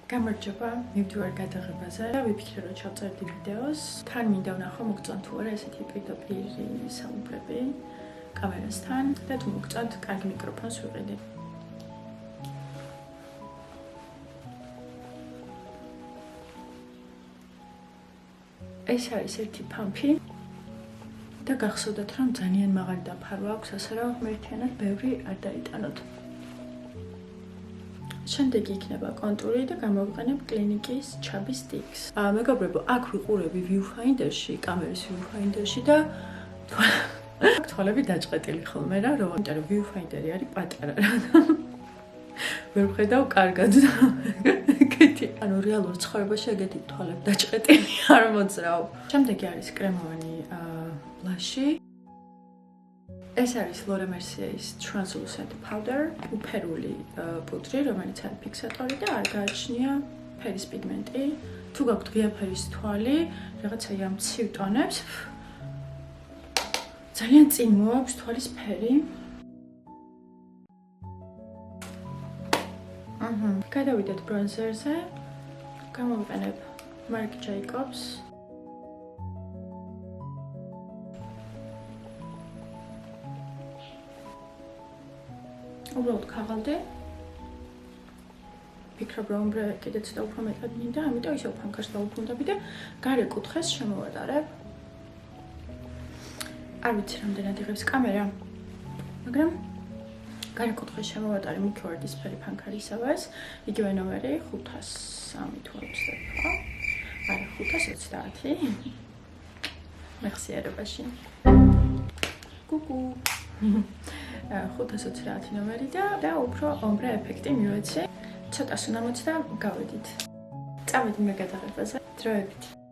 გამარჯობა, მივდივარ გადაღებაზე და ვიფიქრე რომ ჩავწერდი ვიდეოს. თან მინდა ვნახო მოგწონთ თუ არა ესეთი პირდაპირი საუბრები კამერასთან და თუ მოგწონთ კარგი მიკროფონს ვიყიდე. ეს არის ერთი ფამფი და გახსოვდათ რომ ძალიან მაღალი დაფარვა აქვს, ასე რომ ერთიანად ბევრი არ დაიტანოთ. შემდეგი იქნება კონტური და გამოვიყენებ კლინიკის ჩაბი სტიქს. მეგობრებო, აქ ვიყურები viewfinder-ში, კამერის viewfinder-ში და თვალები დაჭყეტილი ხოლმე რა, იმიტომ რომ viewfinder-ი არის პატარა რა. ვერ ვხედავ კარგად და ეგეთი, ანუ რეალურ ცხოვრებაში ეგეთი თვალები დაჭყეტილი არ მოძრავ. შემდეგი არის კრემოვანი ბლაში. ეს არის Laura Mercier's Translucent Powder, უფერული პუდრი, რომელიც არის ფიქსატორი და არ გააჩნია ფერის პიგმენტი. თუ გაქვთ ღია ფერის თვალი, რაღაცა ამ ცივ ტონებს, ძალიან წინ მოაქვს თვალის ფერი. გადავიდეთ ბრონზერზე. გამოვიყენებ Marc Jacobs. უბრალოდ ქაღალდი. ვფიქრობ რომ ბრე კიდე ცოტა უფრო მეტად მინდა, ამიტომ ისევ ფანქარს დავუბრუნდები და გარე კუთხეს შემოვატარებ. არ ვიცი რამდენად იღებს კამერა, მაგრამ გარე კუთხეს შემოვატარე მიქოვარდისფერი ფანქარისავას, იგივე ნომერი 503 თუ არ ვცდებ ხო? არა, 530. მეხსიერებაში. კუკუ. 530 ნომერი და უფრო ომბრე ეფექტი მივეცი. ცოტას უნდა მოც და გავედით. წავედი მე გადაღებაზე. დროებით.